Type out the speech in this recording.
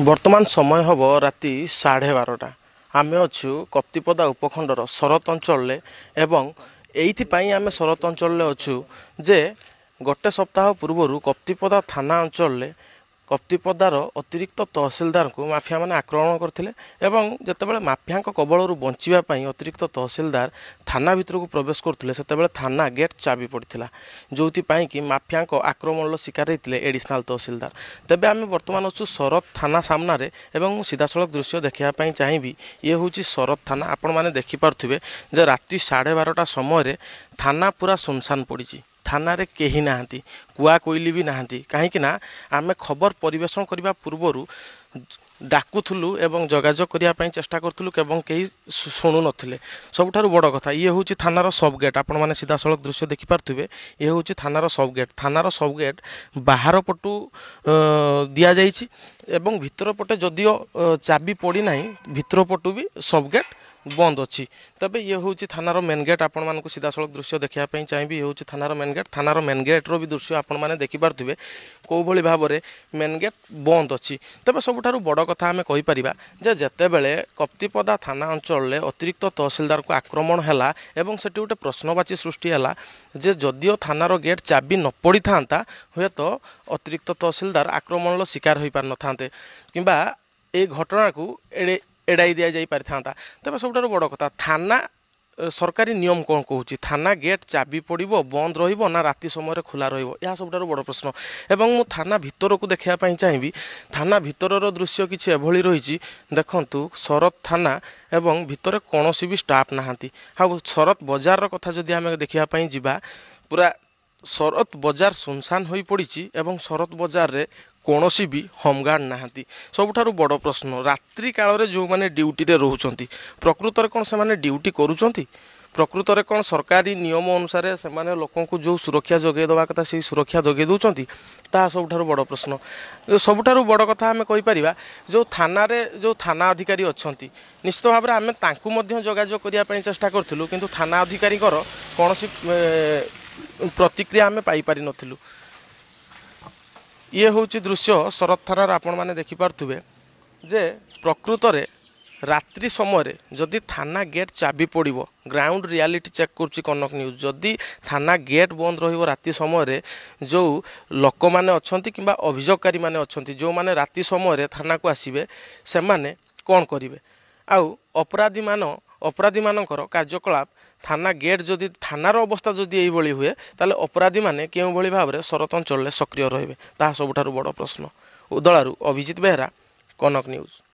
ବର୍ତ୍ତମାନ ସମୟ ହେବ ରାତି 12:30। ଆମେ ଅଛୁ କପ୍ତିପଦା ଉପଖଣ୍ଡର ଶରତ ଅଞ୍ଚଳରେ ଏବଂ ଏଇଥିପାଇଁ ଆମେ ଶରତ ଅଞ୍ଚଳରେ ଅଛୁ ଯେ ଗୋଟେ ସପ୍ତାହ ପୂର୍ବରୁ କପ୍ତିପଦା ଥାନା ଅଞ୍ଚଳରେ କପ୍ତିପଦାର ଅତିରିକ୍ତ ତହସିଲଦାରଙ୍କୁ ମାଫିଆମାନେ ଆକ୍ରମଣ କରିଥିଲେ ଏବଂ ଯେତେବେଳେ ମାଫିଆଙ୍କ କବଳରୁ ବଞ୍ଚିବା ପାଇଁ ଅତିରିକ୍ତ ତହସିଲଦାର ଥାନା ଭିତରକୁ ପ୍ରବେଶ କରୁଥିଲେ ସେତେବେଳେ ଥାନା ଗେଟ୍ ଚାବି ପଡ଼ିଥିଲା, ଯେଉଁଥିପାଇଁ କି ମାଫିଆଙ୍କ ଆକ୍ରମଣର ଶିକାର ହୋଇଥିଲେ ଏଡ଼ିସନାଲ ତହସିଲଦାର। ତେବେ ଆମେ ବର୍ତ୍ତମାନ ଅଛୁ ଶରତ ଥାନା ସାମ୍ନାରେ ଏବଂ ମୁଁ ସିଧାସଳଖ ଦୃଶ୍ୟ ଦେଖିବା ପାଇଁ ଚାହିଁବି। ଇଏ ହେଉଛି ଶରତ ଥାନା। ଆପଣମାନେ ଦେଖିପାରୁଥିବେ ଯେ ରାତି 12:30 ସମୟରେ ଥାନା ପୁରା ସୁନସାନ ପଡ଼ିଛି। ଥାନାରେ କେହି ନାହାନ୍ତି, କୁଆ କୋଇଲି ବି ନାହାନ୍ତି। କାହିଁକି ନା ଆମେ ଖବର ପରିବେଷଣ କରିବା ପୂର୍ବରୁ ଡାକୁଥିଲୁ ଏବଂ ଯୋଗାଯୋଗ କରିବା ପାଇଁ ଚେଷ୍ଟା କରୁଥିଲୁ ଏବଂ କେହି ଶୁଣୁନଥିଲେ। ସବୁଠାରୁ ବଡ଼ କଥା ଇଏ ହେଉଛି ଥାନାର ସବ୍ ଗେଟ୍। ଆପଣମାନେ ସିଧାସଳଖ ଦୃଶ୍ୟ ଦେଖିପାରୁଥିବେ। ଇଏ ହେଉଛି ଥାନାର ସବ୍ ଗେଟ୍। ଥାନାର ସବ୍ ଗେଟ୍ ବାହାର ପଟୁ ଦିଆଯାଇଛି ଏବଂ ଭିତର ପଟେ ଯଦିଓ ଚାବି ପଡ଼ିନାହିଁ, ଭିତର ପଟୁ ବି ସବ୍ ଗେଟ୍ ବନ୍ଦ ଅଛି। ତେବେ ଇଏ ହେଉଛି ଥାନାର ମେନ୍ ଗେଟ୍। ଆପଣମାନଙ୍କୁ ସିଧାସଳଖ ଦୃଶ୍ୟ ଦେଖିବା ପାଇଁ ଚାହିଁବି। ଇଏ ହେଉଛି ଥାନାର ମେନ୍ ଗେଟ୍। ଥାନାର ମେନ୍ ଗେଟ୍ର ବି ଦୃଶ୍ୟ ଆପଣମାନେ ଦେଖିପାରୁଥିବେ କେଉଁଭଳି ଭାବରେ ମେନ୍ ଗେଟ୍ ବନ୍ଦ ଅଛି। ତେବେ ସବୁଠାରୁ ବଡ଼ କଥା ଆମେ କହିପାରିବା ଯେ ଯେତେବେଳେ କପ୍ତିପଦା ଥାନା ଅଞ୍ଚଳରେ ଅତିରିକ୍ତ ତହସିଲଦାରକୁ ଆକ୍ରମଣ ହେଲା ଏବଂ ସେଠି ଗୋଟେ ପ୍ରଶ୍ନବାଚୀ ସୃଷ୍ଟି ହେଲା ଯେ ଯଦିଓ ଥାନାର ଗେଟ୍ ଚାବି ନ ପଡ଼ିଥାନ୍ତା ହୁଏତ ଅତିରିକ୍ତ ତହସିଲଦାର ଆକ୍ରମଣର ଶିକାର ହୋଇପାରିନଥାନ୍ତେ କିମ୍ବା ଏ ଘଟଣାକୁ ଏଡ଼ାଇ ଦିଆଯାଇ ପାରିଥାନ୍ତା। ତେବେ ସବୁଠାରୁ ବଡ଼ କଥା ଥାନା ସରକାରୀ ନିୟମ କ'ଣ କହୁଛି? ଥାନା ଗେଟ୍ ଚାବି ପଡ଼ିବ, ବନ୍ଦ ରହିବ ନା ରାତି ସମୟରେ ଖୋଲା ରହିବ? ଏହା ସବୁଠାରୁ ବଡ଼ ପ୍ରଶ୍ନ। ଏବଂ ମୁଁ ଥାନା ଭିତରକୁ ଦେଖିବା ପାଇଁ ଚାହିଁବି। ଥାନା ଭିତରର ଦୃଶ୍ୟ କିଛି ଏଭଳି ରହିଛି। ଦେଖନ୍ତୁ ଶରତ ଥାନା ଏବଂ ଭିତରେ କୌଣସି ବି ଷ୍ଟାଫ୍ ନାହାନ୍ତି। ଆଉ ଶରତ ବଜାରର କଥା ଯଦି ଆମେ ଦେଖିବା ପାଇଁ ଯିବା, ପୁରା ଶରତ ବଜାର ସୁନସାନ ହୋଇପଡ଼ିଛି ଏବଂ ଶରତ ବଜାରରେ କୌଣସି ବି ହୋମଗାର୍ଡ଼ ନାହାନ୍ତି। ସବୁଠାରୁ ବଡ଼ ପ୍ରଶ୍ନ ରାତ୍ରି କାଳରେ ଯେଉଁମାନେ ଡ୍ୟୁଟିରେ ରହୁଛନ୍ତି ପ୍ରକୃତରେ କ'ଣ ସେମାନେ ଡ୍ୟୁଟି କରୁଛନ୍ତି? ପ୍ରକୃତରେ କ'ଣ ସରକାରୀ ନିୟମ ଅନୁସାରେ ସେମାନେ ଲୋକଙ୍କୁ ଯେଉଁ ସୁରକ୍ଷା ଯୋଗାଇ ଦେବା କଥା ସେହି ସୁରକ୍ଷା ଯୋଗାଇ ଦେଉଛନ୍ତି? ତାହା ସବୁଠାରୁ ବଡ଼ ପ୍ରଶ୍ନ। ସବୁଠାରୁ ବଡ଼ କଥା ଆମେ କହିପାରିବା ଯେଉଁ ଥାନାରେ ଯେଉଁ ଥାନା ଅଧିକାରୀ ଅଛନ୍ତି ନିଶ୍ଚିତ ଭାବରେ ଆମେ ତାଙ୍କୁ ମଧ୍ୟ ଯୋଗାଯୋଗ କରିବା ପାଇଁ ଚେଷ୍ଟା କରିଥିଲୁ, କିନ୍ତୁ ଥାନା ଅଧିକାରୀଙ୍କର କୌଣସି ପ୍ରତିକ୍ରିୟା ଆମେ ପାଇପାରିନଥିଲୁ। ଇଏ ହେଉଛି ଦୃଶ୍ୟ ଶରତ ଥାନାର। ଆପଣମାନେ ଦେଖିପାରୁଥିବେ ଯେ ପ୍ରକୃତରେ ରାତ୍ରି ସମୟରେ ଯଦି ଥାନା ଗେଟ୍ ଚାବି ପଡ଼ିବ, ଗ୍ରାଉଣ୍ଡ ରିଆଲିଟି ଚେକ୍ କରୁଛି କନକ ନ୍ୟୁଜ୍, ଯଦି ଥାନା ଗେଟ୍ ବନ୍ଦ ରହିବ ରାତି ସମୟରେ ଯେଉଁ ଲୋକମାନେ ଅଛନ୍ତି କିମ୍ବା ଅଭିଯୋଗକାରୀମାନେ ଅଛନ୍ତି ଯେଉଁମାନେ ରାତି ସମୟରେ ଥାନାକୁ ଆସିବେ ସେମାନେ କ'ଣ କରିବେ? ଆଉ ଅପରାଧୀମାନଙ୍କର କାର୍ଯ୍ୟକଳାପ ଥାନା ଗେଟ୍ ଯଦି ଥାନାର ଅବସ୍ଥା ଯଦି ଏଇଭଳି ହୁଏ ତାହେଲେ ଅପରାଧୀମାନେ କେଉଁଭଳି ଭାବରେ ଶରତ ଅଞ୍ଚଳରେ ସକ୍ରିୟ ରହିବେ? ତାହା ସବୁଠାରୁ ବଡ଼ ପ୍ରଶ୍ନ। ଉଦଳାରୁ ଅଭିଜିତ ବେହେରା, କନକ ନ୍ୟୁଜ୍।